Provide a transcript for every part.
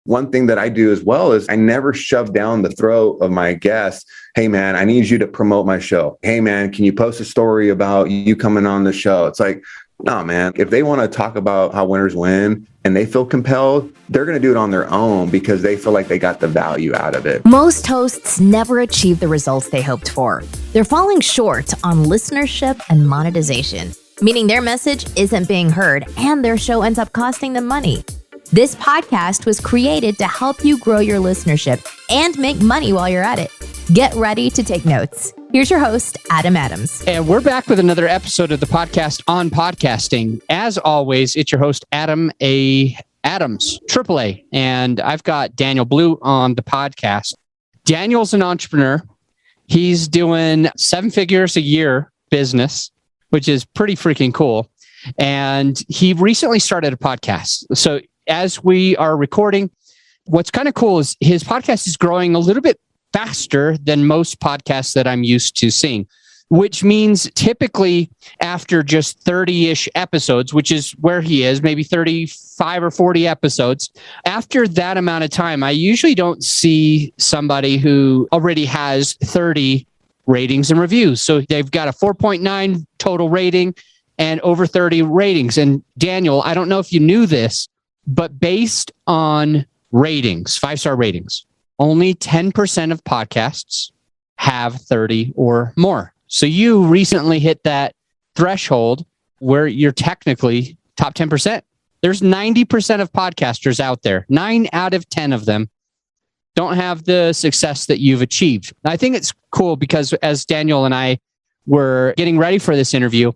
one thing that I do as well is I never shove down the throat of my guests. Hey man, I need you to promote my show. Hey man, can you post a story about you coming on the show? It's like, no, man, if they want to talk about how winners win and they feel compelled, they're going to do it on their own because they feel like they got the value out of it. Most hosts never achieve the results they hoped for. They're falling short on listenership and monetization, meaning their message isn't being heard and their show ends up costing them money. This podcast was created to help you grow your listenership and make money while you're at it. Get ready to take notes. Here's your host, Adam Adams. And we're back with another episode of the podcast on podcasting. As always, it's your host, Adam A. Adams, AAA. And I've got Daniel Blue on the podcast. Daniel's an entrepreneur. He's doing 7 figures a year business, which is pretty freaking cool. And he recently started a podcast. So as we are recording, what's kind of cool is his podcast is growing a little bit faster than most podcasts that I'm used to seeing, which means typically after just 30-ish episodes, which is where he is, maybe 35 or 40 episodes, after that amount of time, I usually don't see somebody who already has 30 ratings and reviews. So they've got a 4.9 total rating and over 30 ratings. And Daniel, I don't know if you knew this, but based on ratings, 5-star ratings, only 10% of podcasts have 30 or more. So you recently hit that threshold where you're technically top 10%. There's 90% of podcasters out there. 9 out of 10 of them don't have the success that you've achieved. I think it's cool because as Daniel and I were getting ready for this interview,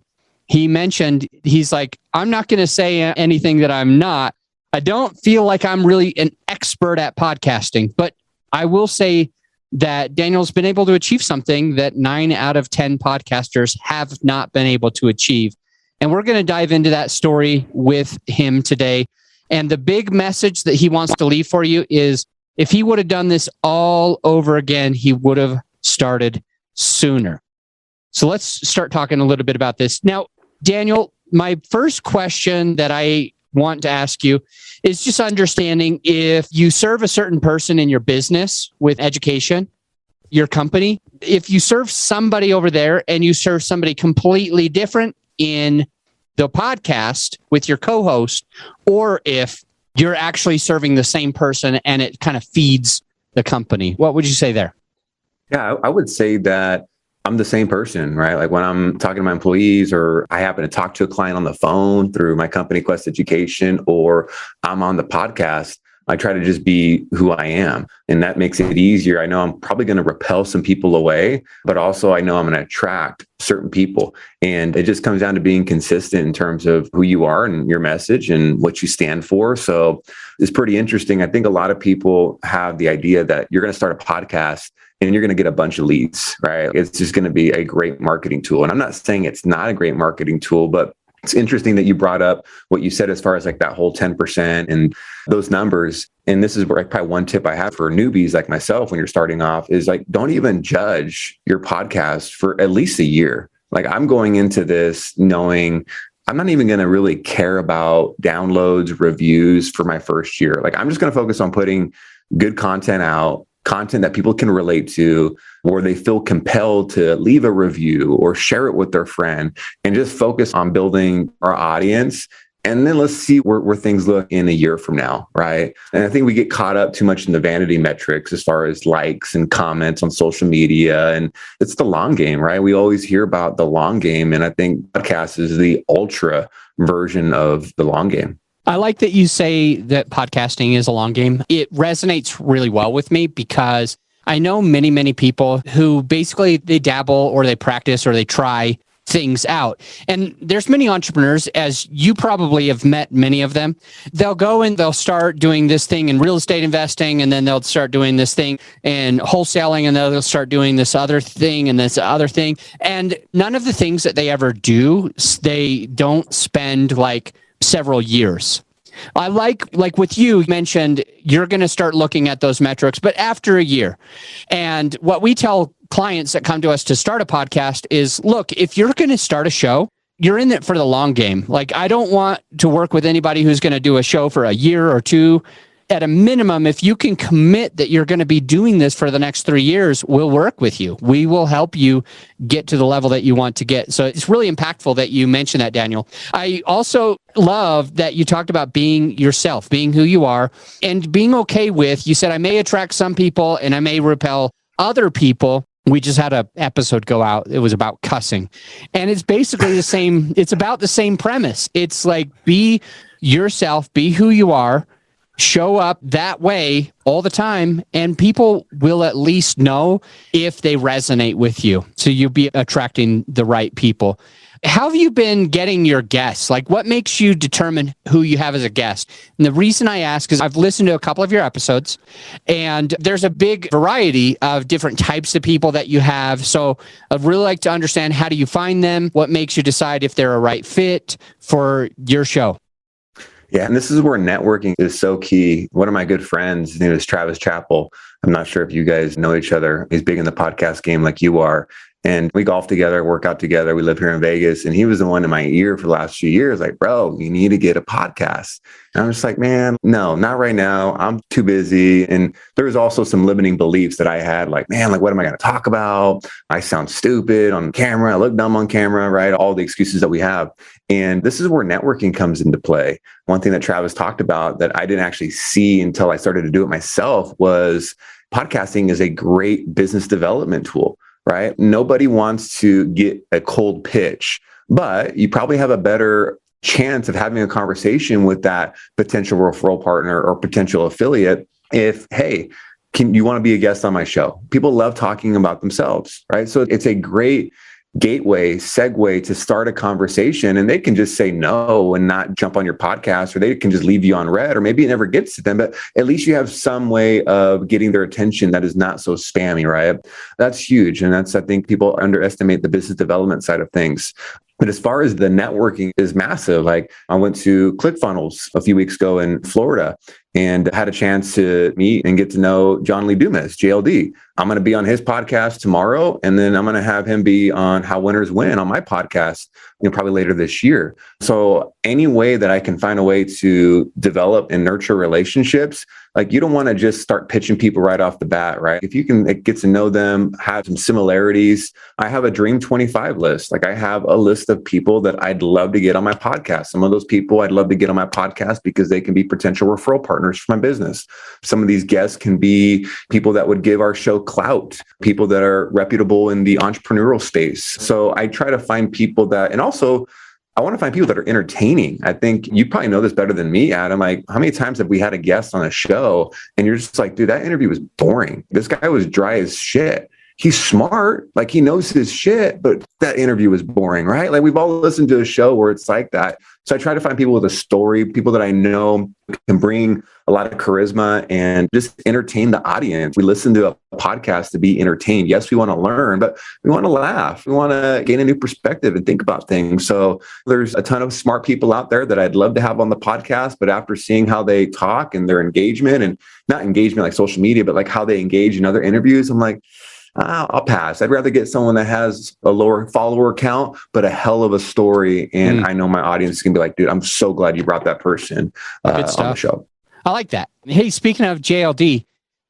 he mentioned, he's like, I'm not going to say anything that I'm not. I don't feel like I'm really an expert at podcasting, but I will say that Daniel's been able to achieve something that 9 out of 10 podcasters have not been able to achieve. And we're going to dive into that story with him today. And the big message that he wants to leave for you is if he would have done this all over again, he would have started sooner. So let's start talking a little bit about this. Now, Daniel, my first question that I want to ask you is just understanding if you serve a certain person in your business with education, your company, if you serve somebody over there and you serve somebody completely different in the podcast with your co-host, or if you're actually serving the same person and it kind of feeds the company, what would you say there? Yeah, I would say that I'm the same person, right? Like when I'm talking to my employees or I happen to talk to a client on the phone through my company, Quest Education, or I'm on the podcast, I try to just be who I am. And that makes it easier. I know I'm probably going to repel some people away, but also I know I'm going to attract certain people. And it just comes down to being consistent in terms of who you are and your message and what you stand for. So it's pretty interesting. I think a lot of people have the idea that you're going to start a podcast and you're going to get a bunch of leads, right? It's just going to be a great marketing tool. And I'm not saying it's not a great marketing tool, but it's interesting that you brought up what you said as far as like that whole 10% and those numbers. And this is where probably one tip I have for newbies like myself when you're starting off is like, don't even judge your podcast for at least a year. Like I'm going into this knowing I'm not even going to really care about downloads, reviews for my first year. Like I'm just going to focus on putting good content out, content that people can relate to, or they feel compelled to leave a review or share it with their friend, and just focus on building our audience. And then let's see where things look in a year from now, right? And I think we get caught up too much in the vanity metrics as far as likes and comments on social media. And it's the long game, right? We always hear about the long game. And I think podcast is the ultra version of the long game. I like that you say that podcasting is a long game. It resonates really well with me because I know many, many people who basically they dabble or they practice or they try things out. And there's many entrepreneurs, as you probably have met many of them. They'll go and they'll start doing this thing in real estate investing, and then they'll start doing this thing in wholesaling, and they'll start doing this other thing and this other thing. And none of the things that they ever do, they don't spend like several years. I like with you mentioned, you're going to start looking at those metrics, but after a year. And what we tell clients that come to us to start a podcast is, look, if you're going to start a show, you're in it for the long game. Like, I don't want to work with anybody who's going to do a show for a year or two at a minimum, if you can commit that you're going to be doing this for the next 3 years, we'll work with you. We will help you get to the level that you want to get. So it's really impactful that you mentioned that, Daniel. I also love that you talked about being yourself, being who you are, and being okay with, you said, I may attract some people and I may repel other people. We just had an episode go out. It was about cussing. And it's basically the same. It's about the same premise. It's like, be yourself, be who you are, show up that way all the time, and people will at least know if they resonate with you. So you'll be attracting the right people. How have you been getting your guests? Like, what makes you determine who you have as a guest? And the reason I ask is I've listened to a couple of your episodes, and there's a big variety of different types of people that you have. So I'd really like to understand, how do you find them? What makes you decide if they're a right fit for your show? Yeah, and this is where networking is so key. One of my good friends, his name is Travis Chappell. I'm not sure if you guys know each other. He's big in the podcast game like you are. And we golf together, work out together. We live here in Vegas. And he was the one in my ear for the last few years, like, bro, you need to get a podcast. And I'm just like, man, no, not right now. I'm too busy. And there was also some limiting beliefs that I had, like, man, like, what am I going to talk about? I sound stupid on camera. I look dumb on camera, right? All the excuses that we have. And this is where networking comes into play. One thing that Travis talked about that I didn't actually see until I started to do it myself was podcasting is a great business development tool. Right? Nobody wants to get a cold pitch, but you probably have a better chance of having a conversation with that potential referral partner or potential affiliate if, hey, can you want to be a guest on my show? People love talking about themselves, right? So it's a great gateway, segue to start a conversation, and they can just say no and not jump on your podcast, or they can just leave you on red, or maybe it never gets to them, but at least you have some way of getting their attention that is not so spammy, right? That's huge. And I think people underestimate the business development side of things. But as far as the networking is massive, like I went to ClickFunnels a few weeks ago in Florida and had a chance to meet and get to know John Lee Dumas, JLD. I'm going to be on his podcast tomorrow, and then I'm going to have him be on How Winners Win on my podcast, probably later this year. So any way that I can find a way to develop and nurture relationships, like you don't want to just start pitching people right off the bat, right? If you can get to know them, have some similarities. I have a Dream 25 list. Like I have a list of people that I'd love to get on my podcast. Some of those people I'd love to get on my podcast because they can be potential referral partners for my business. Some of these guests can be people that would give our show clout, people that are reputable in the entrepreneurial space. So I try to find people that, and also I want to find people that are entertaining. I think you probably know this better than me, Adam. Like, how many times have we had a guest on a show and you're just like, dude, that interview was boring. This guy was dry as shit. He's smart, like he knows his shit, but that interview was boring, right? Like we've all listened to a show where it's like that. So I try to find people with a story, people that I know can bring a lot of charisma and just entertain the audience. We listen to a podcast to be entertained. Yes, we want to learn, but we want to laugh. We want to gain a new perspective and think about things. So there's a ton of smart people out there that I'd love to have on the podcast, but after seeing how they talk and their engagement, and not engagement like social media, but like how they engage in other interviews, I'm like, I'll pass. I'd rather get someone that has a lower follower count, but a hell of a story. And I know my audience is going to be like, dude, I'm so glad you brought that person on the show. I like that. Hey, speaking of JLD,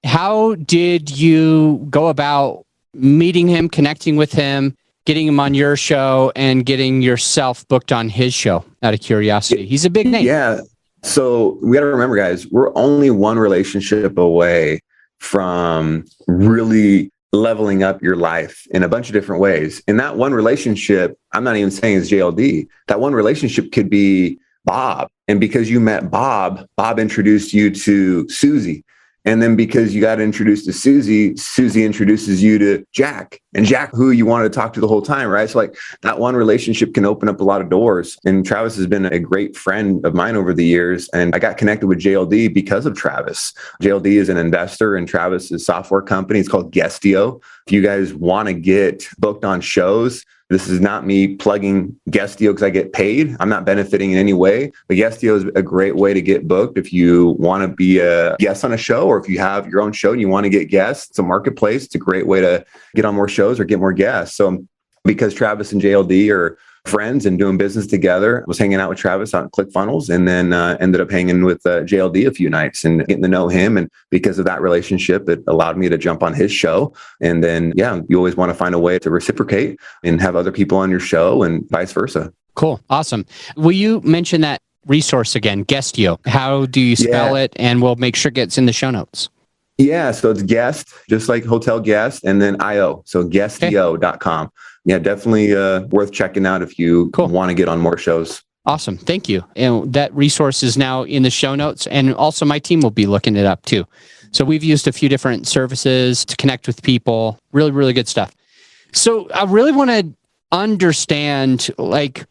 how did you go about meeting him, connecting with him, getting him on your show, and getting yourself booked on his show out of curiosity? He's a big name. Yeah. So we got to remember, guys, we're only one relationship away from really leveling up your life in a bunch of different ways. And that one relationship, I'm not even saying is JLD. That one relationship could be Bob. And because you met Bob, Bob introduced you to Susie. And then because you got introduced to Susie, Susie introduces you to Jack, and Jack, who you wanted to talk to the whole time, right? So like that one relationship can open up a lot of doors. And Travis has been a great friend of mine over the years. And I got connected with JLD because of Travis. JLD is an investor in Travis's software company. It's called Guestio. If you guys want to get booked on shows, this is not me plugging Guestio because I get paid. I'm not benefiting in any way, but Guestio is a great way to get booked if you want to be a guest on a show, or if you have your own show and you want to get guests. It's a marketplace. It's a great way to get on more shows or get more guests. So because Travis and JLD are friends and doing business together. I was hanging out with Travis out in ClickFunnels, and then ended up hanging with JLD a few nights and getting to know him. And because of that relationship, it allowed me to jump on his show. And then, yeah, you always want to find a way to reciprocate and have other people on your show and vice versa. Cool. Awesome. Will you mention that resource again, Guestio? How do you spell it? And we'll make sure it gets in the show notes. Yeah, so it's guest, just like hotel guest, and then IO. So guestio.com. Yeah, definitely worth checking out if you want to get on more shows. Awesome. Thank you. And that resource is now in the show notes. And also my team will be looking it up too. So we've used a few different services to connect with people. Really, really good stuff. So I really want to understand, like,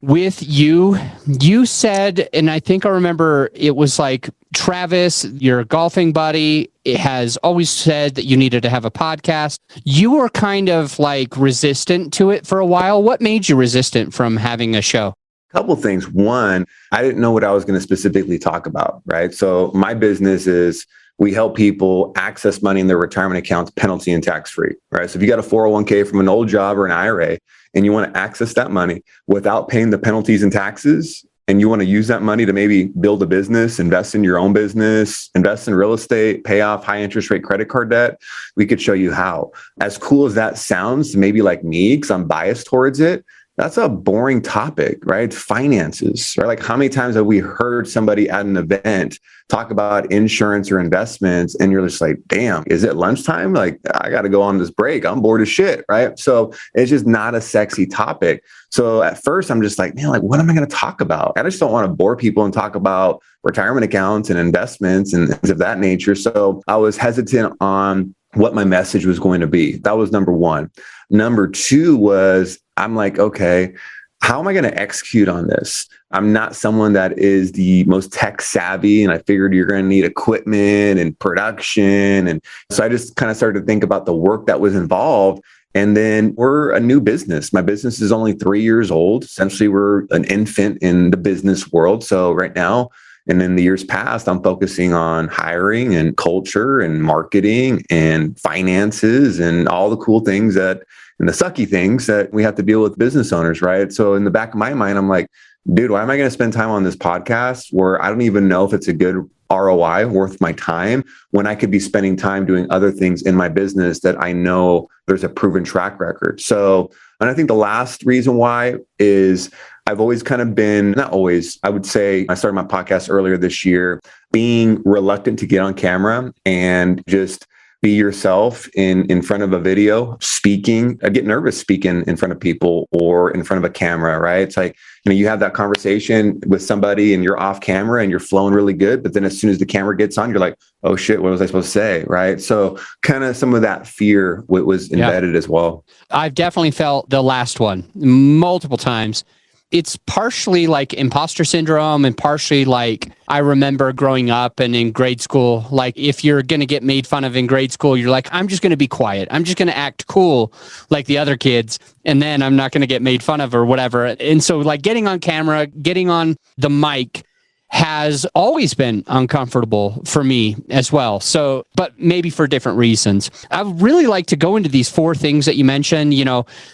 with you said, and I think I remember it was like Travis, your golfing buddy, it has always said that you needed to have a podcast. You were kind of like resistant to it for a while. What made you resistant from having a show? Couple things. One, I didn't know what I was going to specifically talk about, right? So my business is we help people access money in their retirement accounts, penalty and tax-free, right? So if you got a 401k from an old job or an IRA and you want to access that money without paying the penalties and taxes, and you want to use that money to maybe build a business, invest in your own business, invest in real estate, pay off high interest rate credit card debt, we could show you how. As cool as that sounds, maybe like me, because I'm biased towards it, that's a boring topic, right? Finances, right? Like how many times have we heard somebody at an event talk about insurance or investments and you're just like, damn, is it lunchtime? Like I got to go on this break. I'm bored as shit, right? So it's just not a sexy topic. So at first I'm just like, man, like what am I going to talk about? I just don't want to bore people and talk about retirement accounts and investments and things of that nature. So I was hesitant on what my message was going to be. That was number one. Number two was I'm like, okay, how am I going to execute on this? I'm not someone that is the most tech savvy, and I figured you're going to need equipment and production. And so I just kind of started to think about the work that was involved. And then we're a new business. My business is only 3 years old. Essentially, we're an infant in the business world. So right now, and in the years past, I'm focusing on hiring and culture and marketing and finances and all the cool things and the sucky things that we have to deal with business owners, right? So in the back of my mind, I'm like, dude, why am I going to spend time on this podcast where I don't even know if it's a good ROI worth my time when I could be spending time doing other things in my business that I know there's a proven track record. So, and I think the last reason why is I've always kind of been, not always, I would say I started my podcast earlier this year, being reluctant to get on camera and just be yourself in front of a video, speaking. I get nervous speaking in front of people or in front of a camera, right? It's like, you have that conversation with somebody and you're off camera and you're flowing really good. But then as soon as the camera gets on, you're like, oh shit, what was I supposed to say? Right. So kind of some of that fear was embedded as well. I've definitely felt the last one multiple times. It's partially like imposter syndrome and partially like I remember growing up and in grade school, like if you're going to get made fun of in grade school, you're like, I'm just going to be quiet. I'm just going to act cool like the other kids. And then I'm not going to get made fun of or whatever. And so like getting on camera, getting on the mic has always been uncomfortable for me as well. So, but maybe for different reasons. I would really like to go into these 4 things that you mentioned.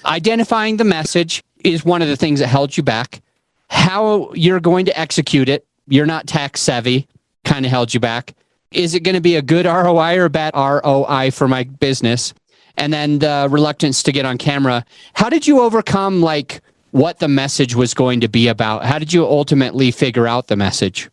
Identifying the message is one of the things that held you back. How you're going to execute it, you're not tax savvy, kind of held you back. Is it going to be a good ROI or a bad ROI for my business? And then the reluctance to get on camera. How did you overcome like what the message was going to be about? How did you ultimately figure out the message?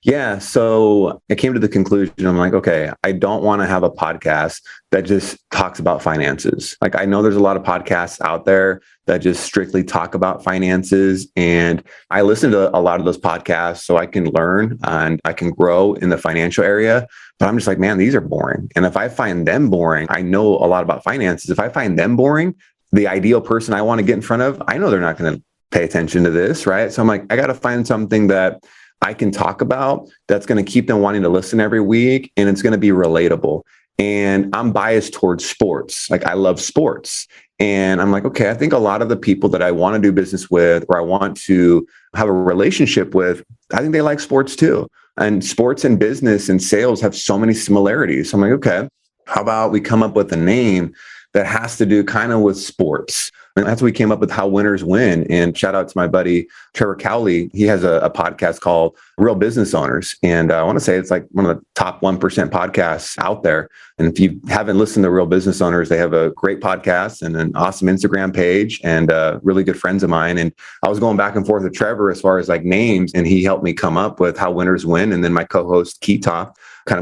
Yeah. So I came to the conclusion, I'm like, okay, I don't want to have a podcast that just talks about finances. Like I know there's a lot of podcasts out there that just strictly talk about finances. And I listen to a lot of those podcasts so I can learn and I can grow in the financial area. But I'm just like, man, these are boring. And if I find them boring, I know a lot about finances. If I find them boring, the ideal person I want to get in front of, I know they're not going to pay attention to this, right? So I'm like, I got to find something that I can talk about that's going to keep them wanting to listen every week, and it's going to be relatable. And I'm biased towards sports. Like I love sports. And I'm like, okay, I think a lot of the people that I want to do business with or I want to have a relationship with, I think they like sports too. And sports and business and sales have so many similarities. So I'm like, okay, how about we come up with a name that has to do kind of with sports? And that's what we came up with how winners win. And shout out to my buddy, Trevor Cowley. He has a podcast called Real Business Owners. And I want to say it's like one of the top 1% podcasts out there. And if you haven't listened to Real Business Owners, they have a great podcast and an awesome Instagram page and really good friends of mine. And I was going back and forth with Trevor as far as like names, and he helped me come up with how winners win. And then my co-host, Keita,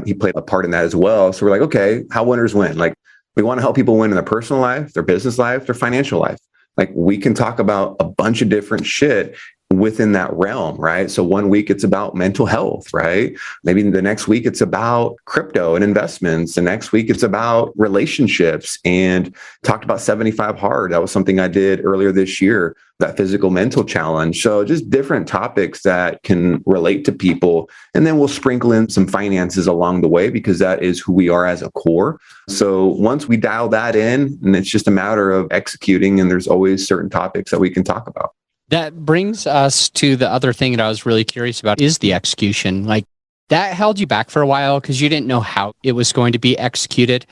he played a part in that as well. So we're like, okay, how winners win? Like, we want to help people win in their personal life, their business life, their financial life. Like, we can talk about a bunch of different shit within that realm, right? So one week it's about mental health, right? Maybe the next week it's about crypto and investments. The next week it's about relationships, and talked about 75 hard. That was something I did earlier this year, that physical mental challenge. So just different topics that can relate to people. And then we'll sprinkle in some finances along the way, because that is who we are as a core. So once we dial that in, and it's just a matter of executing, and there's always certain topics that we can talk about. That brings us to the other thing that I was really curious about, is the execution. Like, that held you back for a while because you didn't know how it was going to be executed.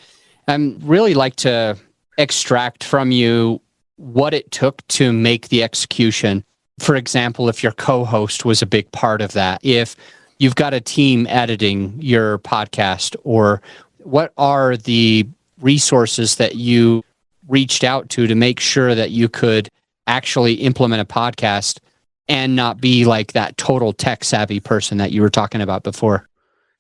I'd really like to extract from you what it took to make the execution. For example, if your co-host was a big part of that, if you've got a team editing your podcast, or what are the resources that you reached out to make sure that you could actually implement a podcast and not be like that total tech savvy person that you were talking about before?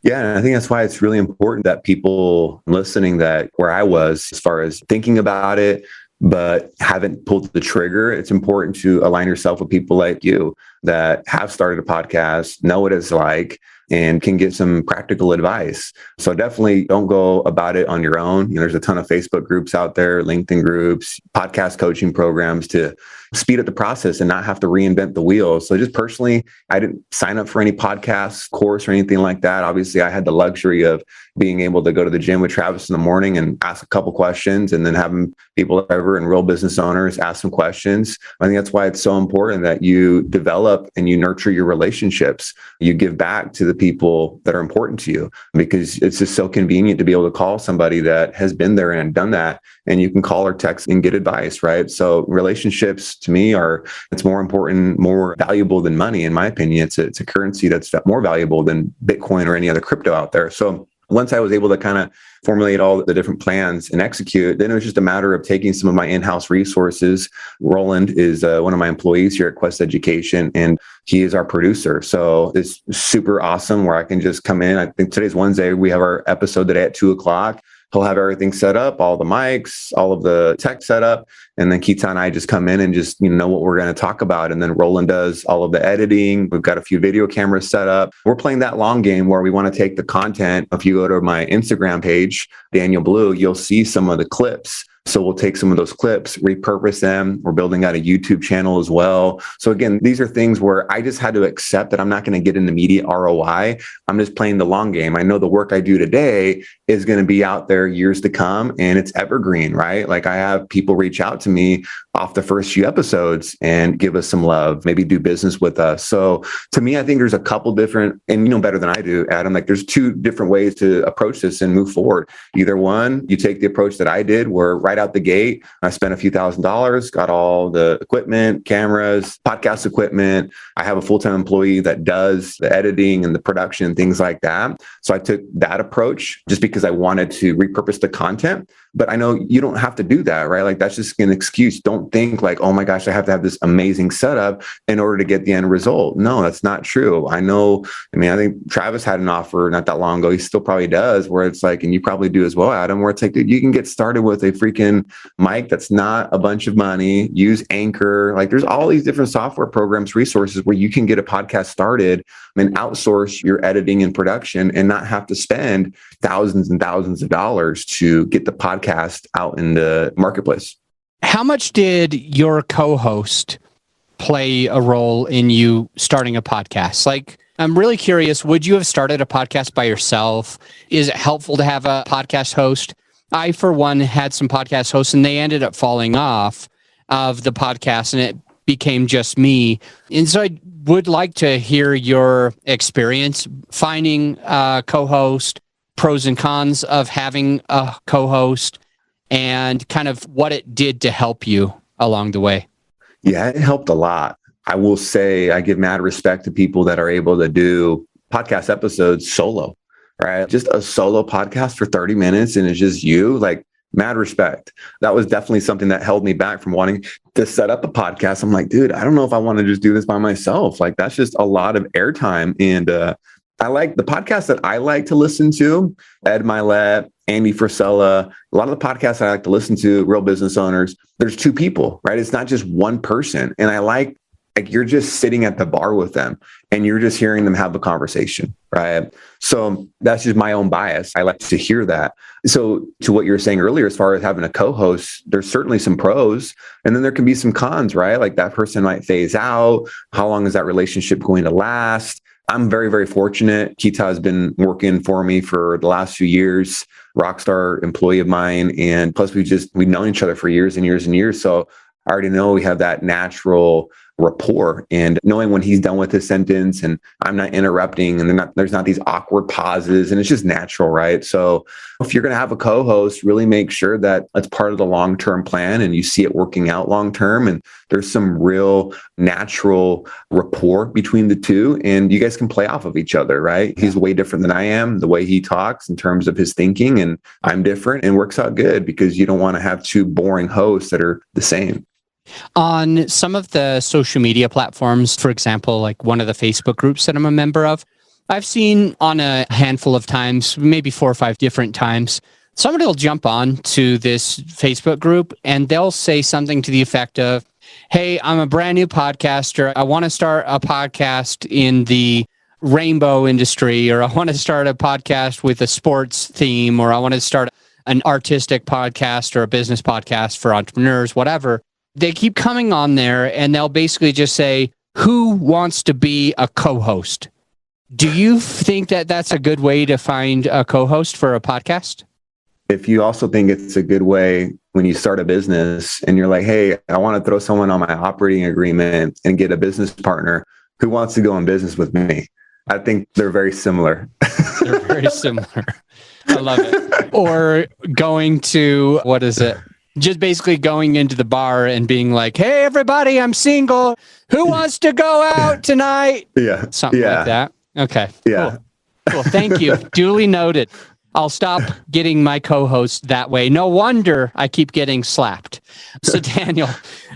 Yeah, and I think that's why it's really important that people listening, that where I was as far as thinking about it, but haven't pulled the trigger, it's important to align yourself with people like you that have started a podcast, know what it's like, and can get some practical advice. So definitely don't go about it on your own. There's a ton of Facebook groups out there, LinkedIn groups, podcast coaching programs to speed up the process and not have to reinvent the wheel. So just personally, I didn't sign up for any podcast course or anything like that. Obviously, I had the luxury of being able to go to the gym with Travis in the morning and ask a couple questions, and then having people ever and real business owners ask some questions. I think that's why it's so important that you develop and you nurture your relationships. You give back to the people that are important to you, because it's just so convenient to be able to call somebody that has been there and done that, and you can call or text and get advice, right? So relationships to me it's more important, more valuable than money, in my opinion. It's a currency that's more valuable than Bitcoin or any other crypto out there. So once I was able to kind of formulate all the different plans and execute, then it was just a matter of taking some of my in-house resources. Roland is one of my employees here at Quest Education, and he is our producer. So it's super awesome where I can just come in. I think today's Wednesday. We have our episode today at 2:00. He'll have everything set up, all the mics, all of the tech set up. And then Keita and I just come in and just know what we're going to talk about. And then Roland does all of the editing. We've got a few video cameras set up. We're playing that long game where we want to take the content. If you go to my Instagram page, Daniel Blue, you'll see some of the clips. So we'll take some of those clips, repurpose them. We're building out a YouTube channel as well. So again, these are things where I just had to accept that I'm not going to get an immediate ROI. I'm just playing the long game. I know the work I do today is going to be out there years to come, and it's evergreen, right? Like, I have people reach out to me off the first few episodes and give us some love, maybe do business with us. So to me, I think there's a couple different, and you know better than I do, Adam, like there's two different ways to approach this and move forward. Either one, you take the approach that I did, where right out the gate, I spent a few $1,000s, got all the equipment, cameras, podcast equipment. I have a full-time employee that does the editing and the production and things like that. So I took that approach just because I wanted to repurpose the content. But I know you don't have to do that, right? Like, that's just an excuse. Don't think like, oh my gosh, I have to have this amazing setup in order to get the end result. No, that's not true. I think Travis had an offer not that long ago. He still probably does, where it's like, and you probably do as well, Adam, where it's like, dude, you can get started with a freaking mic that's not a bunch of money. Use Anchor. Like, there's all these different software programs, resources where you can get a podcast started and outsource your editing and production and not have to spend thousands and thousands of dollars to get the podcast out in the marketplace. How much did your co-host play a role in you starting a podcast? Like, I'm really curious, would you have started a podcast by yourself? Is it helpful to have a podcast host? I, for one, had some podcast hosts, and they ended up falling off of the podcast, and it became just me. And so I would like to hear your experience finding a co-host, pros and cons of having a co-host, and kind of what it did to help you along the way? Yeah, it helped a lot. I will say I give mad respect to people that are able to do podcast episodes solo, right? Just a solo podcast for 30 minutes and it's just you, like mad respect. That was definitely something that held me back from wanting to set up a podcast. I'm like, dude, I don't know if I want to just do this by myself. Like that's just a lot of airtime. And I like the podcasts that I like to listen to, Mylett, Andy Frisella, a lot of the podcasts I like to listen to, real business owners, there's two people, right? It's not just one person. And I like you're just sitting at the bar with them and you're just hearing them have a conversation, right? So that's just my own bias. I like to hear that. So to what you were saying earlier, as far as having a co-host, there's certainly some pros and then there can be some cons, right? Like that person might phase out. How long is that relationship going to last? I'm very, very fortunate. Kita has been working for me for the last few years, rockstar employee of mine. And plus we've known each other for years and years and years. So I already know we have that natural rapport and knowing when he's done with his sentence and I'm not interrupting and there's not these awkward pauses and it's just natural, right? So if you're going to have a co-host, really make sure that it's part of the long-term plan and you see it working out long-term and there's some real natural rapport between the two and you guys can play off of each other, right? He's way different than I am, the way he talks in terms of his thinking and I'm different and works out good because you don't want to have two boring hosts that are the same. On some of the social media platforms, for example, like one of the Facebook groups that I'm a member of, I've seen on a handful of times, maybe 4 or 5 different times, somebody will jump on to this Facebook group and they'll say something to the effect of, hey, I'm a brand new podcaster. I want to start a podcast in the rainbow industry, or I want to start a podcast with a sports theme, or I want to start an artistic podcast or a business podcast for entrepreneurs, whatever. They keep coming on there and they'll basically just say, who wants to be a co-host? Do you think that that's a good way to find a co-host for a podcast? If you also think it's a good way when you start a business and you're like, hey, I want to throw someone on my operating agreement and get a business partner who wants to go in business with me. I think they're very similar. They're very similar. I love it. Or going to, what is it? Just basically going into the bar and being like, hey, everybody, I'm single. Who wants to go out tonight? Yeah. Something like that. Okay. Yeah. Cool. Thank you. Duly noted. I'll stop getting my co-host that way. No wonder I keep getting slapped. So Daniel,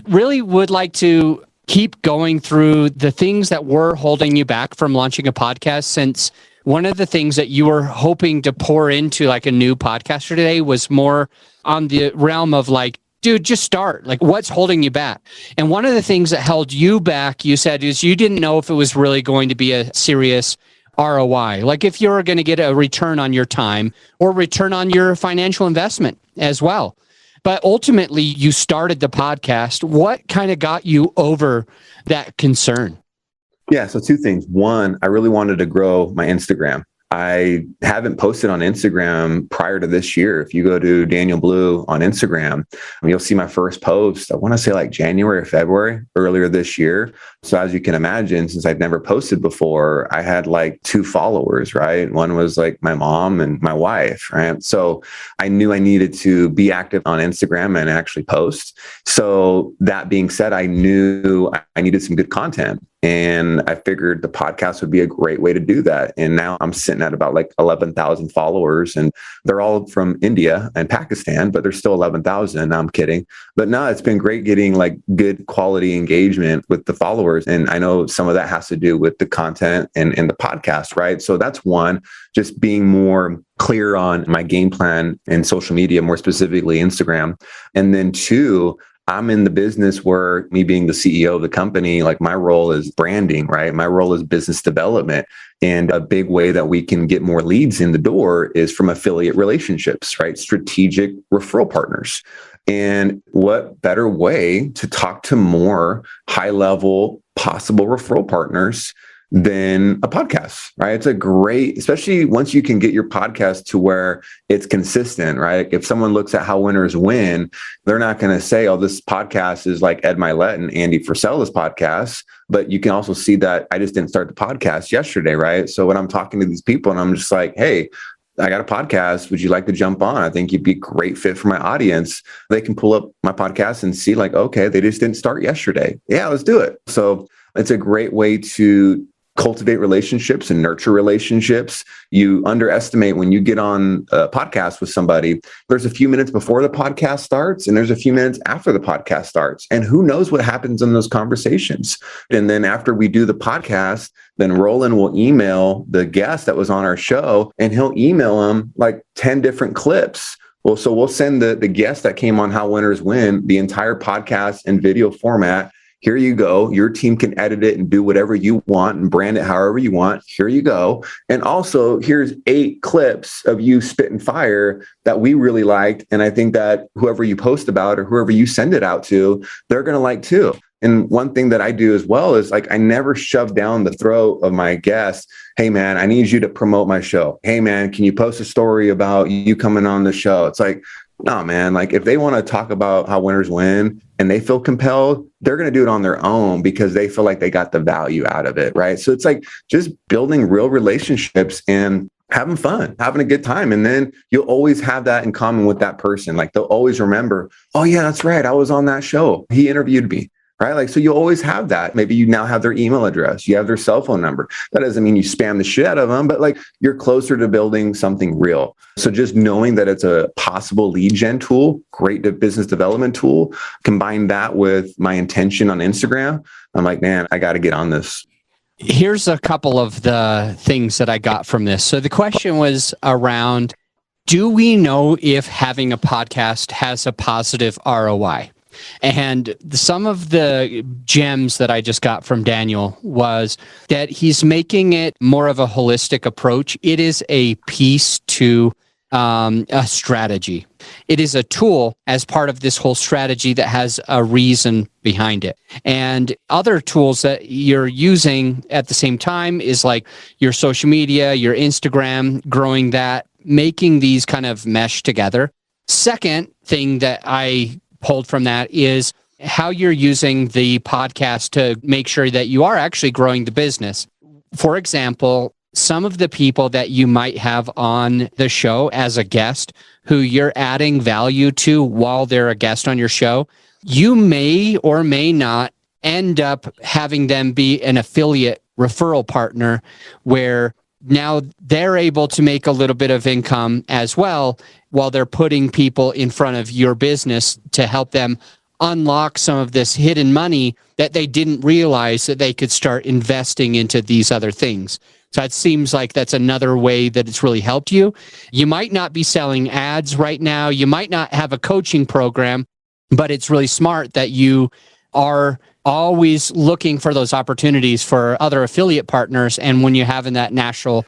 really would like to keep going through the things that were holding you back from launching a podcast, since one of the things that you were hoping to pour into like a new podcaster today was more on the realm of like, dude, just start. Like, what's holding you back? And one of the things that held you back, you said, is you didn't know if it was really going to be a serious ROI. Like if you're going to get a return on your time or return on your financial investment as well. But ultimately, you started the podcast. What kind of got you over that concern? Yeah. So 2 things. One, I really wanted to grow my Instagram. I haven't posted on Instagram prior to this year. If you go to Daniel Blue on Instagram, you'll see my first post, I want to say like January or February earlier this year. So as you can imagine, since I've never posted before, I had like 2 followers, right? One was like my mom and my wife, right? So I knew I needed to be active on Instagram and actually post. So that being said, I knew I needed some good content. And I figured the podcast would be a great way to do that. And now I'm sitting at about like 11,000 followers and they're all from India and Pakistan, but there's still 11,000. No, I'm kidding. But no, it's been great getting like good quality engagement with the followers. And I know some of that has to do with the content and the podcast, right? So that's one, just being more clear on my game plan in social media, more specifically Instagram. And then 2, I'm in the business where me being the CEO of the company, like my role is branding, right? My role is business development. And a big way that we can get more leads in the door is from affiliate relationships, right? Strategic referral partners. And what better way to talk to more high-level possible referral partners than a podcast, right? It's a great, especially once you can get your podcast to where it's consistent, right? If someone looks at how winners win, they're not going to say, oh, this podcast is like Ed Mylett and Andy Frisella's podcast. But you can also see that I just didn't start the podcast yesterday, right? So when I'm talking to these people and I'm just like, hey, I got a podcast. Would you like to jump on? I think you'd be a great fit for my audience. They can pull up my podcast and see like, okay, they just didn't start yesterday. Yeah, let's do it. So it's a great way to cultivate relationships and nurture relationships. You underestimate when you get on a podcast with somebody, there's a few minutes before the podcast starts and there's a few minutes after the podcast starts. And who knows what happens in those conversations. And then after we do the podcast, then Roland will email the guest that was on our show and he'll email them like 10 different clips. Well, so we'll send the guest that came on How Winners Win, the entire podcast in video format. Here you go. Your team can edit it and do whatever you want and brand it however you want. Here you go. And also, here's 8 clips of you spitting fire that we really liked. And I think that whoever you post about or whoever you send it out to, they're going to like too. And one thing that I do as well is like, I never shove down the throat of my guests. Hey man, I need you to promote my show. Hey man, can you post a story about you coming on the show? It's like, no, man, like if they want to talk about how winners win and they feel compelled, they're going to do it on their own because they feel like they got the value out of it. Right. So it's like just building real relationships and having fun, having a good time. And then you'll always have that in common with that person. Like they'll always remember, oh yeah, that's right. I was on that show. He interviewed me. Right. Like, so you always have that. Maybe you now have their email address. You have their cell phone number. That doesn't mean you spam the shit out of them, but like you're closer to building something real. So just knowing that it's a possible lead gen tool, great business development tool, combine that with my intention on Instagram. I'm like, man, I got to get on this. Here's a couple of the things that I got from this. So the question was around, do we know if having a podcast has a positive ROI? And some of the gems that I just got from Daniel was that he's making it more of a holistic approach. It is a piece to a strategy. It is a tool as part of this whole strategy that has a reason behind it. And other tools that you're using at the same time is like your social media, your Instagram, growing that, making these kind of mesh together. Second thing that I pulled from that is how you're using the podcast to make sure that you are actually growing the business. For example, some of the people that you might have on the show as a guest who you're adding value to while they're a guest on your show, you may or may not end up having them be an affiliate referral partner where now they're able to make a little bit of income as well while they're putting people in front of your business to help them unlock some of this hidden money that they didn't realize that they could start investing into these other things. So it seems like that's another way that it's really helped you. You might not be selling ads right now. You might not have a coaching program, but it's really smart that you are always looking for those opportunities for other affiliate partners. And when you're having that natural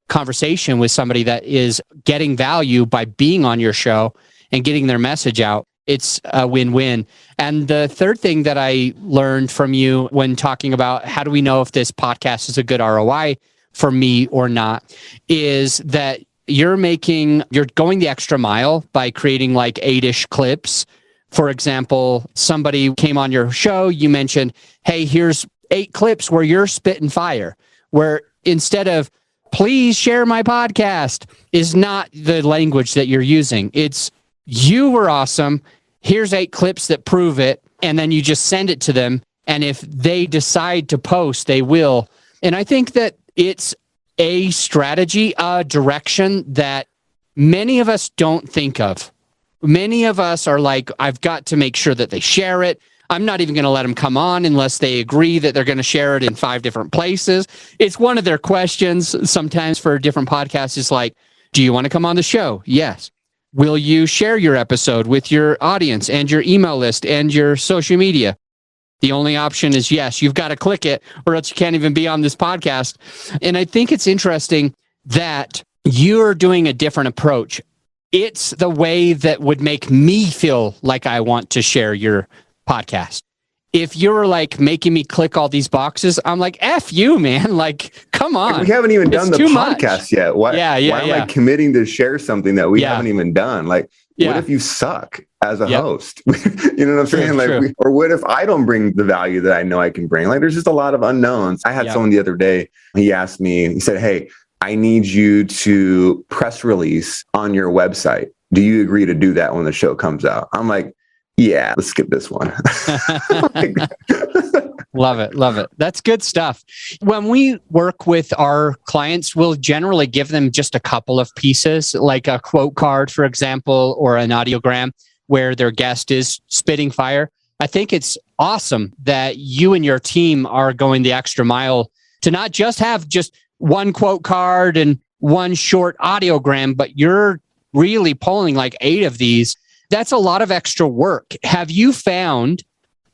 conversation with somebody that is getting value by being on your show and getting their message out, it's a win-win. And the third thing that I learned from you when talking about how do we know if this podcast is a good ROI for me or not, is that you're going the extra mile by creating like 8-ish clips. For example, somebody came on your show, you mentioned, hey, here's 8 clips where you're spitting fire, where instead of please share my podcast is not the language that you're using. It's you were awesome. Here's 8 clips that prove it. And then you just send it to them. And if they decide to post, they will. And I think that it's a strategy, a direction that many of us don't think of. Many of us are like, I've got to make sure that they share it. I'm not even going to let them come on unless they agree that they're going to share it in 5 different places. It's one of their questions sometimes for different podcasts is like, do you want to come on the show? Yes. Will you share your episode with your audience and your email list and your social media? The only option is yes. You've got to click it or else you can't even be on this podcast. And I think it's interesting that you're doing a different approach. It's the way that would make me feel like I want to share your podcast. If you're like making me click all these boxes, I'm like, F you, man. Like, come on. We haven't even done the podcast yet. Why am I committing to share something that we haven't even done? Like, what if you suck as a host? You know what I'm saying? Like, or what if I don't bring the value that I know I can bring? Like, there's just a lot of unknowns. I had someone the other day, he asked me, he said, hey, I need you to press release on your website. Do you agree to do that when the show comes out? I'm like, yeah, let's skip this one. Love it. Love it. That's good stuff. When we work with our clients, we'll generally give them just a couple of pieces, like a quote card, for example, or an audiogram where their guest is spitting fire. I think it's awesome that you and your team are going the extra mile to not just have just one quote card and one short audiogram, but you're really pulling like 8 of these. That's a lot of extra work. Have you found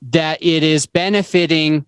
that it is benefiting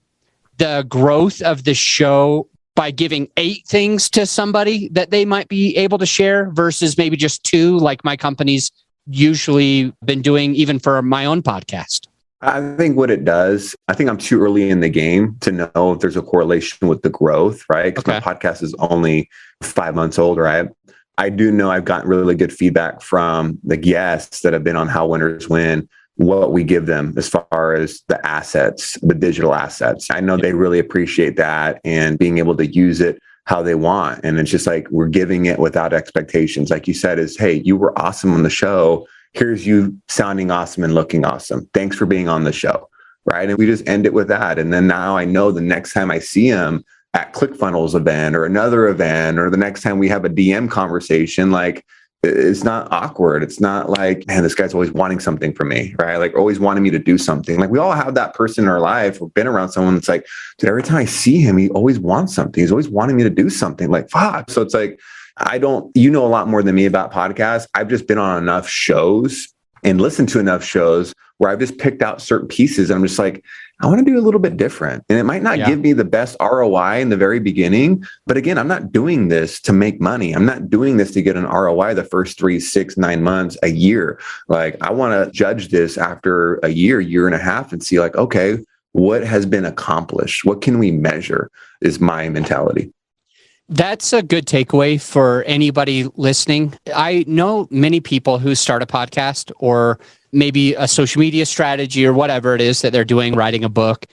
the growth of the show by giving 8 things to somebody that they might be able to share versus maybe just 2, like my company's usually been doing even for my own podcast? I think what it does, I think I'm too early in the game to know if there's a correlation with the growth, right? Because my podcast is only 5 months old, right? I do know I've gotten really good feedback from the guests that have been on How Winners Win, what we give them as far as the assets, the digital assets. I know they really appreciate that and being able to use it how they want. And it's just like, we're giving it without expectations. Like you said, is, hey, you were awesome on the show. Here's you sounding awesome and looking awesome. Thanks for being on the show. Right. And we just end it with that. And then now I know the next time I see him at ClickFunnels event or another event, or the next time we have a DM conversation, like, it's not awkward. It's not like, man, this guy's always wanting something from me, right? Like always wanting me to do something. Like we all have that person in our life or been around someone that's like, dude, every time I see him, he always wants something. He's always wanting me to do something. Like, fuck. So it's like, you know a lot more than me about podcasts. I've just been on enough shows and listened to enough shows where I've just picked out certain pieces. And I'm just like, I want to do a little bit different. And it might not give me the best ROI in the very beginning. But again, I'm not doing this to make money. I'm not doing this to get an ROI the first 3, 6, 9 months, a year. Like I want to judge this after a year and a half and see like, okay, what has been accomplished? What can we measure is my mentality. That's a good takeaway for anybody listening. I know many people who start a podcast or maybe a social media strategy or whatever it is that they're doing, writing a book,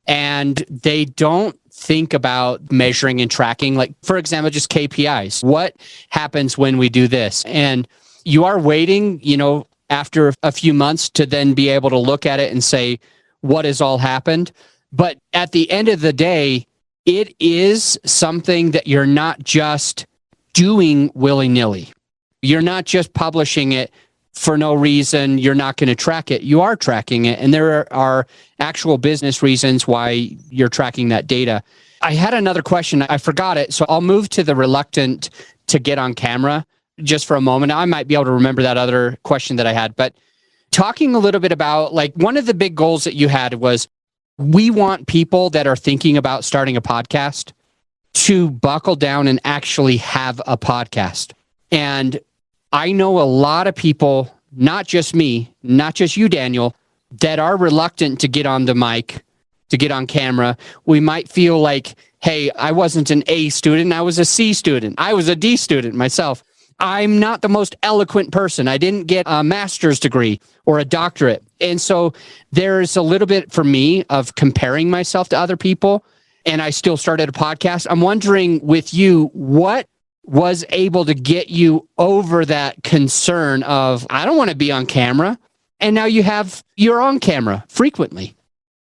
and they don't think about measuring and tracking, like, for example, just KPIs. What happens when we do this? And you are waiting, after a few months to then be able to look at it and say, what has all happened? But at the end of the day, it is something that you're not just doing willy-nilly. You're not just publishing it for no reason. You're not going to track it. You are tracking it. And there are actual business reasons why you're tracking that data. I had another question. I forgot it. So I'll move to the reluctant to get on camera just for a moment. I might be able to remember that other question that I had. But talking a little bit about, like, one of the big goals that you had was, we want people that are thinking about starting a podcast to buckle down and actually have a podcast. And I know a lot of people, not just me, not just you, Daniel, that are reluctant to get on the mic, to get on camera. We might feel like, hey, I wasn't an A student, I was a C student. I was a D student myself. I'm not the most eloquent person. I didn't get a master's degree or a doctorate. And so there's a little bit for me of comparing myself to other people. And I still started a podcast. I'm wondering with you, what was able to get you over that concern of, I don't want to be on camera. And now you're on camera frequently.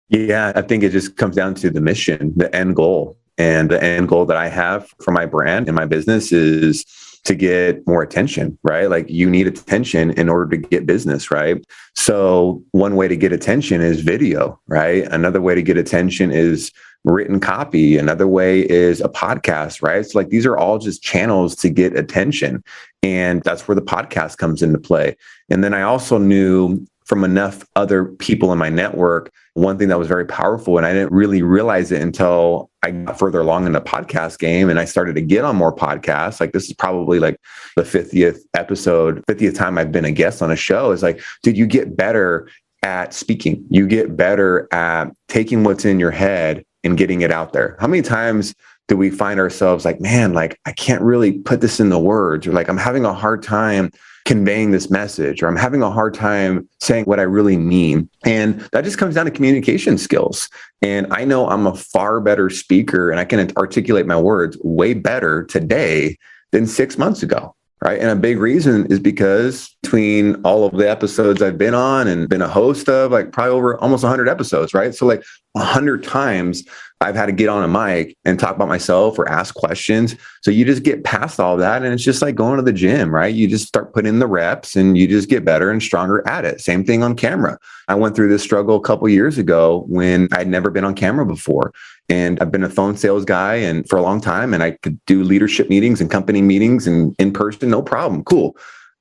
Yeah, I think it just comes down to the mission, the end goal. And the end goal that I have for my brand and my business is to get more attention, right? Like you need attention in order to get business, right? So one way to get attention is video, right? Another way to get attention is written copy. Another way is a podcast, right? So like these are all just channels to get attention. And that's where the podcast comes into play. And then I also knew from enough other people in my network, one thing that was very powerful, and I didn't really realize it until I got further along in the podcast game and I started to get on more podcasts. Like this is probably like the 50th time I've been a guest on a show, is like, dude, you get better at speaking. You get better at taking what's in your head and getting it out there. How many times do we find ourselves like, man, like I can't really put this into words, or like I'm having a hard time conveying this message, or I'm having a hard time saying what I really mean. And that just comes down to communication skills. And I know I'm a far better speaker and I can articulate my words way better today than 6 months ago. Right. And a big reason is because between all of the episodes I've been on and been a host of, like probably over almost 100 episodes, right? So like 100 times I've had to get on a mic and talk about myself or ask questions. So you just get past all that. And it's just like going to the gym, right? You just start putting in the reps and you just get better and stronger at it. Same thing on camera. I went through this struggle a couple of years ago when I'd never been on camera before. And I've been a phone sales guy and for a long time, and I could do leadership meetings and company meetings and in person, no problem. Cool.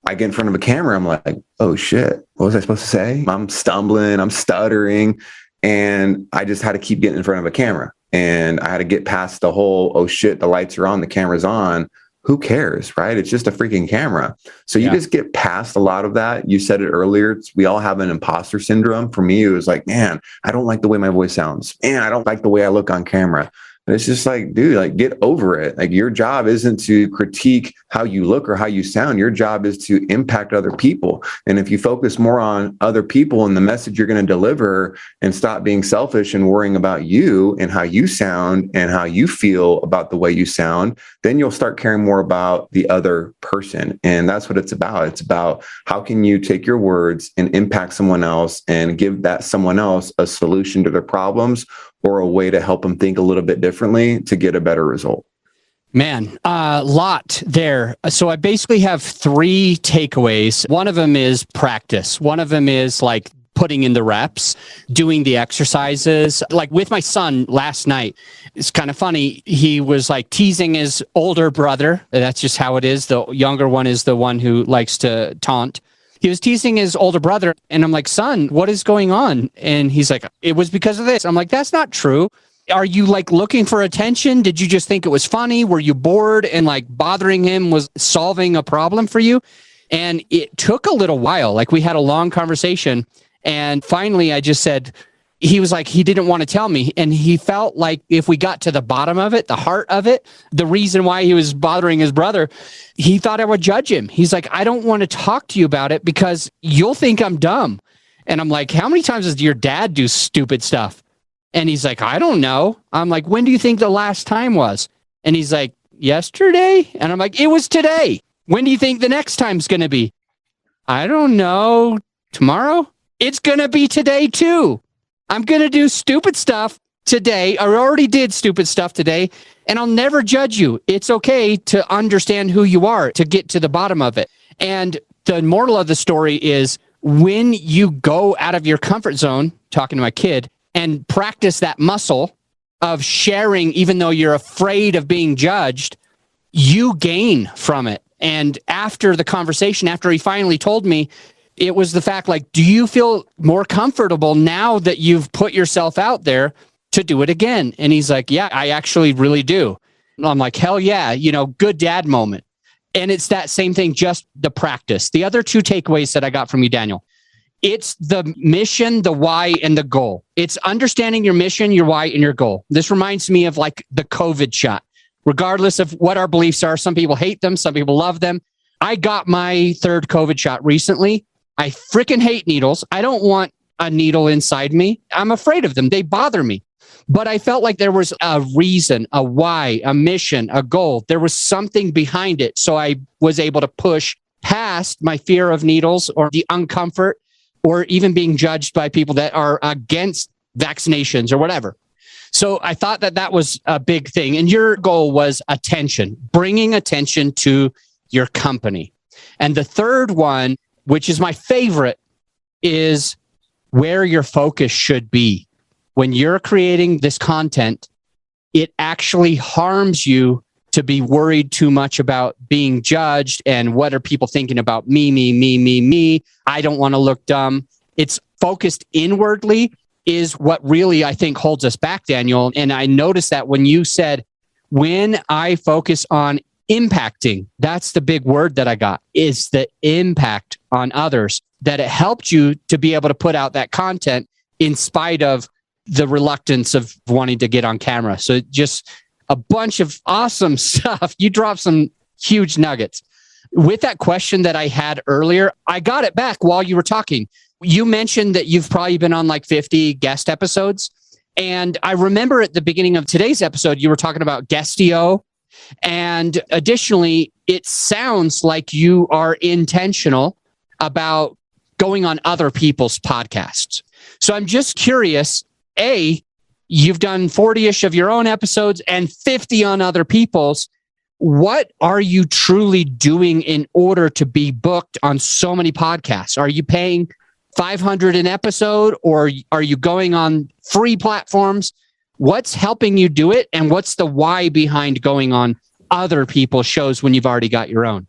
I get in front of a camera. I'm like, oh shit, what was I supposed to say? I'm stumbling, I'm stuttering. And I just had to keep getting in front of a camera. And I had to get past the whole, oh shit, the lights are on, the camera's on. Who cares, right? It's just a freaking camera. So you just get past a lot of that. You said it earlier. We all have an imposter syndrome. For me, it was like, man, I don't like the way my voice sounds. Man, I don't like the way I look on camera. And it's just like, dude, like get over it. Like your job isn't to critique how you look or how you sound. Your job is to impact other people. And if you focus more on other people and the message you're going to deliver and stop being selfish and worrying about you and how you sound and how you feel about the way you sound, then you'll start caring more about the other person. And that's what it's about. It's about how can you take your words and impact someone else and give that someone else a solution to their problems or a way to help them think a little bit differently to get a better result. Man, a lot there. So I basically have 3 takeaways. One of them is practice. One of them is like putting in the reps, doing the exercises. Like with my son last night, it's kind of funny. He was like teasing his older brother. That's just how it is. The younger one is the one who likes to taunt. He was teasing his older brother. And I'm like, son, what is going on? And he's like, it was because of this. I'm like, that's not true. Are you like looking for attention? Did you just think it was funny? Were you bored and like bothering him was solving a problem for you? And it took a little while. Like we had a long conversation. And finally I just said, he was like, he didn't want to tell me. And he felt like if we got to the bottom of it, the heart of it, the reason why he was bothering his brother, he thought I would judge him. He's like, I don't want to talk to you about it because you'll think I'm dumb. And I'm like, how many times does your dad do stupid stuff? And he's like, I don't know. I'm like, when do you think the last time was? And he's like, yesterday. And I'm like, it was today. When do you think the next time's going to be? I don't know. Tomorrow? It's going to be today too. I'm going to do stupid stuff today. I already did stupid stuff today, and I'll never judge you. It's okay to understand who you are, to get to the bottom of it. And the moral of the story is when you go out of your comfort zone, talking to my kid, and practice that muscle of sharing, even though you're afraid of being judged, you gain from it. And after the conversation, after he finally told me, it was the fact like, do you feel more comfortable now that you've put yourself out there to do it again? And he's like, yeah, I actually really do. And I'm like, hell yeah, good dad moment. And it's that same thing, just the practice. The other 2 takeaways that I got from you, Daniel, it's the mission, the why, and the goal. It's understanding your mission, your why, and your goal. This reminds me of like the COVID shot. Regardless of what our beliefs are, some people hate them, some people love them. I got my 3rd COVID shot recently. I freaking hate needles. I don't want a needle inside me. I'm afraid of them. They bother me. But I felt like there was a reason, a why, a mission, a goal. There was something behind it. So I was able to push past my fear of needles or the uncomfort or even being judged by people that are against vaccinations or whatever. So I thought that that was a big thing. And your goal was attention, bringing attention to your company. And the third one, which is my favorite, is where your focus should be. When you're creating this content, it actually harms you to be worried too much about being judged and what are people thinking about me. I don't want to look dumb. It's focused inwardly is what really, I think, holds us back, Daniel. And I noticed that when you said, when I focus on impacting, that's the big word that I got, is the impact on others, that it helped you to be able to put out that content in spite of the reluctance of wanting to get on camera. So just a bunch of awesome stuff. You dropped some huge nuggets. with that question that I had earlier, I got it back while you were talking. You mentioned that you've probably been on like 50 guest episodes. And I remember at the beginning of today's episode, you were talking about Guestio. And additionally, it sounds like you are intentional about going on other people's podcasts. So I'm just curious, you've done 40-ish of your own episodes and 50 on other people's. What are you truly doing in order to be booked on so many podcasts? Are you paying $500 an episode, or are you going on free platforms? What's helping you do it? And what's the why behind going on other people's shows when you've already got your own?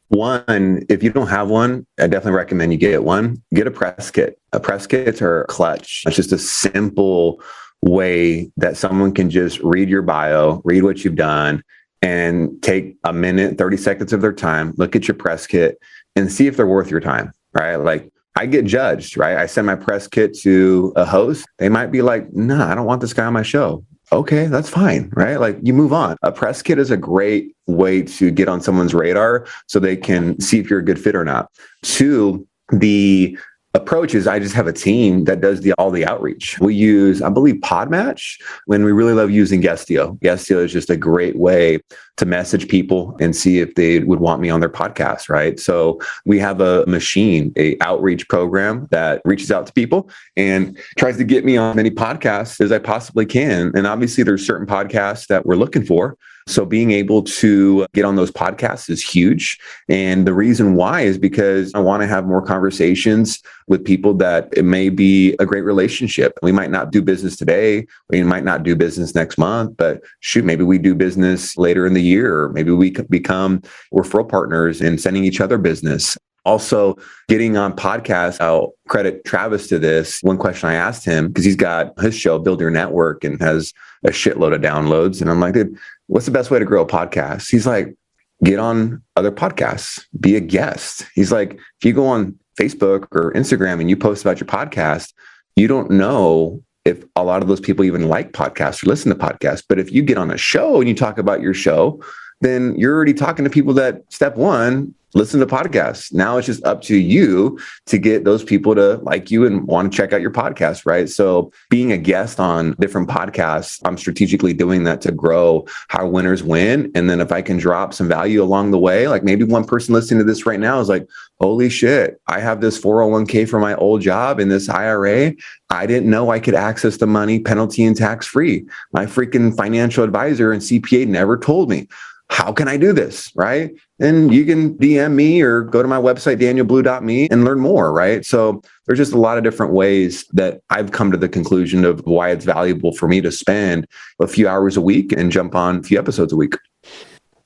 One, if you don't have one, I definitely recommend you get one. Get a press kit. A press kits are clutch. It's just a simple way that someone can just read your bio, read what you've done, and take a minute, 30 seconds of their time, look at your press kit and see if they're worth your time, right? Like, I get judged, right? I send my press kit to a host. They might be like, nah, I don't want this guy on my show. Okay, that's fine, right? Like, you move on. A press kit is a great way to get on someone's radar so they can see if you're a good fit or not. Two, the approach is I just have a team that does all the outreach. We use, I believe, PodMatch, when we really love using Guestio. Guestio is just a great way to message people and see if they would want me on their podcast, right? So we have a machine, a outreach program that reaches out to people and tries to get me on as many podcasts as I possibly can. And obviously there's certain podcasts that we're looking for. So being able to get on those podcasts is huge. And the reason why is because I want to have more conversations with people that it may be a great relationship. We might not do business today. We might not do business next month, but shoot, maybe we do business later in the year. Or maybe we become referral partners and sending each other business. Also, getting on podcasts, I'll credit Travis to this. One question I asked him, because he's got his show, Build Your Network, and has a shitload of downloads. And I'm like, dude, what's the best way to grow a podcast? He's like, get on other podcasts, be a guest. He's like, if you go on Facebook or Instagram and you post about your podcast, you don't know if a lot of those people even like podcasts or listen to podcasts. But if you get on a show and you talk about your show, then you're already talking to people that, step one, listen to podcasts. Now it's just up to you to get those people to like you and want to check out your podcast, right? So being a guest on different podcasts, I'm strategically doing that to grow how winners win. And then if I can drop some value along the way, like maybe one person listening to this right now is like, holy shit, I have this 401k for my old job and this IRA. I didn't know I could access the money penalty and tax free. My freaking financial advisor and CPA never told me. How can I do this, right? And you can DM me or go to my website, danielblue.me, and learn more, right? So there's just a lot of different ways that I've come to the conclusion of why it's valuable for me to spend a few hours a week and jump on a few episodes a week.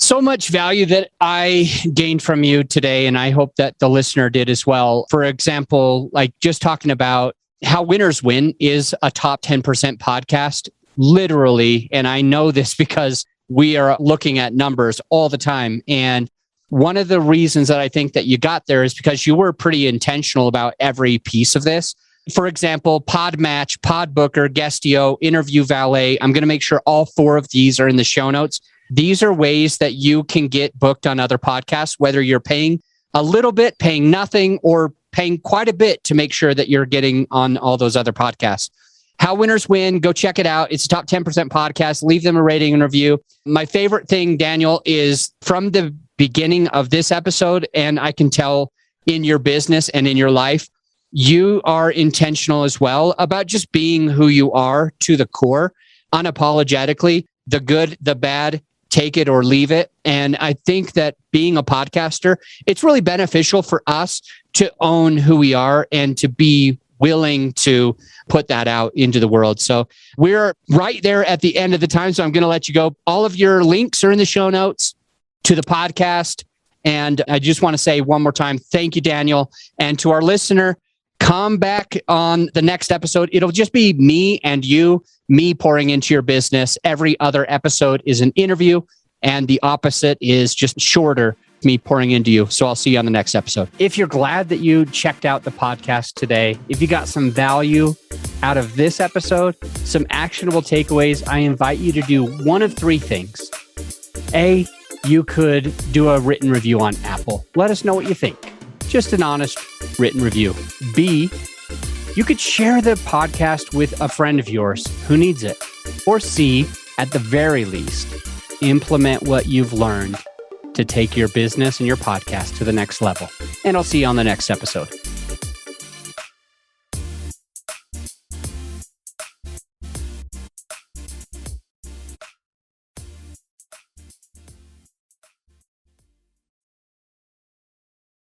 So much value that I gained from you today, and I hope that the listener did as well. For example, like just talking about how Winners Win is a top 10% podcast, literally, and I know this because we are looking at numbers all the time. And one of the reasons that I think that you got there is because you were pretty intentional about every piece of this. For example, PodMatch, PodBooker, Guestio, Interview Valet. I'm going to make sure all 4 of these are in the show notes. These are ways that you can get booked on other podcasts, whether you're paying a little bit, paying nothing, or paying quite a bit to make sure that you're getting on all those other podcasts. How Winners Win, go check it out. It's a top 10% podcast. Leave them a rating and review. My favorite thing, Daniel, is from the beginning of this episode, and I can tell in your business and in your life, you are intentional as well about just being who you are to the core, unapologetically, the good, the bad, take it or leave it. And I think that being a podcaster, it's really beneficial for us to own who we are and to be willing to put that out into the world. So we're right there at the end of the time. So I'm going to let you go. All of your links are in the show notes to the podcast. And I just want to say one more time, thank you, Daniel. And to our listener, come back on the next episode. It'll just be me and you, me pouring into your business. Every other episode is an interview, and the opposite is just shorter, me pouring into you. So I'll see you on the next episode. If you're glad that you checked out the podcast today, if you got some value out of this episode, some actionable takeaways, I invite you to do one of 3 things. A, you could do a written review on Apple. Let us know what you think. Just an honest written review. B, you could share the podcast with a friend of yours who needs it. Or C, at the very least, implement what you've learned to take your business and your podcast to the next level. And I'll see you on the next episode.